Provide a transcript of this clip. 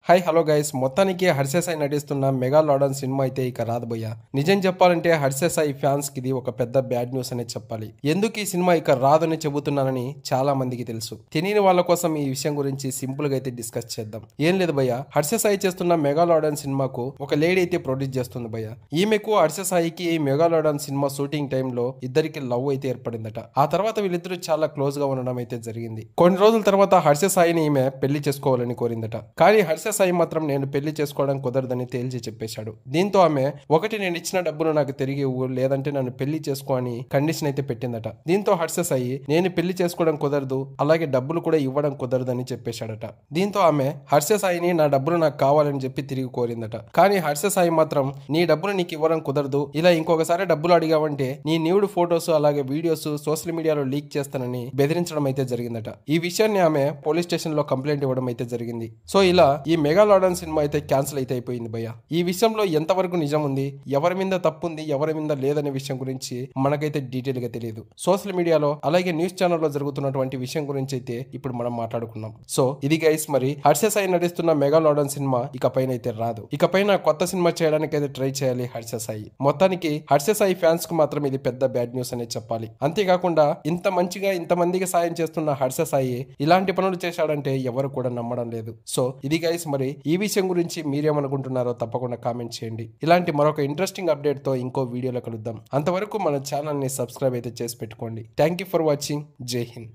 Hi hello guys, మొత్తానికి హర్ష సాయి నటిస్తున్న మెగాలాడన్ cinema అయితే ఇక రాదు భయ్య. నిజం చెప్పాలంటే హర్ష సాయి ఫ్యాన్స్ కి ఇది ఒక పెద్ద బ్యాడ్ న్యూస్ అనే చెప్పాలి. ఎందుకు ఈ సినిమా ఇక రాదని చెబుతున్నానని చాలా మందికి తెలుసు. తెలియని వాళ్ళ కోసం ఈ విషయం గురించి సింపుల్ గా అయితే డిస్కస్ చేద్దాం. ఏం లేదు భయ్య, హర్ష సాయి చేస్తున్న మెగాలాడన్ సినిమాకు ఒక లేడీ అయితే ప్రొడ్యూస్ చేస్తుంది భయ్య. ఈమెకు హర్ష సాయికి మెగాలాడన్ సినిమా షూటింగ్ టైంలో ఇద్దరికి లవ్ అయితే ఏర్పడిందట. ఆ తర్వాత వీళ్ళిద్దరూ చాలా క్లోజ్ గా ఉండడం అయితే జరిగింది. కొన్ని రోజుల తర్వాత హర్ష సాయిని ఈమె పెళ్లి చేసుకోవాలని కోరిందట. కానీ హర్ష సాయి మాత్రం నేను పెళ్లి చేసుకోవడం కుదరదని తేల్చి చెప్పేశాడు. దీంతో ఆమె ఒకటి నేను ఇచ్చిన డబ్బులు నాకు తిరిగి ఇవ్వు, లేదంటే నన్ను పెళ్లి చేసుకో అని కండిషన్ అయితే పెట్టిందట. దీంతో హర్ష సాయి నేను పెళ్లి చేసుకోవడం కుదరదు, అలాగే డబ్బులు కూడా ఇవ్వడం కుదరదని చెప్పేశాడట. దీంతో ఆమె హర్ష సాయిని నా డబ్బులు నాకు కావాలని చెప్పి తిరిగి కోరిందట. కానీ హర్ష సాయి మాత్రం నీ డబ్బులు నీకు ఇవ్వడం కుదరదు, ఇలా ఇంకొకసారి డబ్బులు అడిగావంటే నీ న్యూడ్ ఫోటోస్ అలాగే వీడియోస్ సోషల్ మీడియాలో లీక్ చేస్తానని బెదిరించడం అయితే జరిగిందట. ఈ విషయాన్ని ఆమె పోలీస్ స్టేషన్ లో కంప్లైంట్ ఇవ్వడం అయితే జరిగింది. సో ఇలా ఈ మెగాలాడన్ సినిమా అయితే క్యాన్సిల్ అయితే అయిపోయింది భయ్య. ఈ విషయంలో ఎంతవరకు నిజం ఉంది, ఎవరి మీద తప్పు ఉంది, ఎవరి మీద లేదనే విషయం గురించి మనకైతే డీటెయిల్ గా తెలియదు. సోషల్ మీడియాలో అలాగే న్యూస్ ఛానల్లో జరుగుతున్నటువంటి విషయం గురించి అయితే ఇప్పుడు మనం మాట్లాడుకున్నాం. సో ఇది గైస్, మరి హర్ష సాయి నటిస్తున్న మెగాలాడన్ సినిమా ఇక పైన అయితే రాదు. ఇక పైన కొత్త సినిమా చేయడానికి అయితే ట్రై చేయాలి హర్ష సాయి. మొత్తానికి హర్ష సాయి ఫ్యాన్స్ కు మాత్రం ఇది పెద్ద బ్యాడ్ న్యూస్ అనే చెప్పాలి. అంతేకాకుండా ఇంత మంచిగా ఇంతమందికి సాయం చేస్తున్న హర్ష సాయి ఇలాంటి పనులు చేశాడంటే ఎవరు కూడా నమ్మడం లేదు. సో ఇది గైస్, మరి ఈ విషయం గురించి మీరేమనుకుంటున్నారో తప్పకుండా కామెంట్ చేయండి. ఇలాంటి మరొక ఇంట్రెస్టింగ్ అప్డేట్ తో ఇంకో వీడియోలో కలుద్దాం. అంతవరకు మన ఛానల్ ని సబ్స్క్రైబ్ అయితే చేసి పెట్టుకోండి. Thank you for watching. జై హింద్.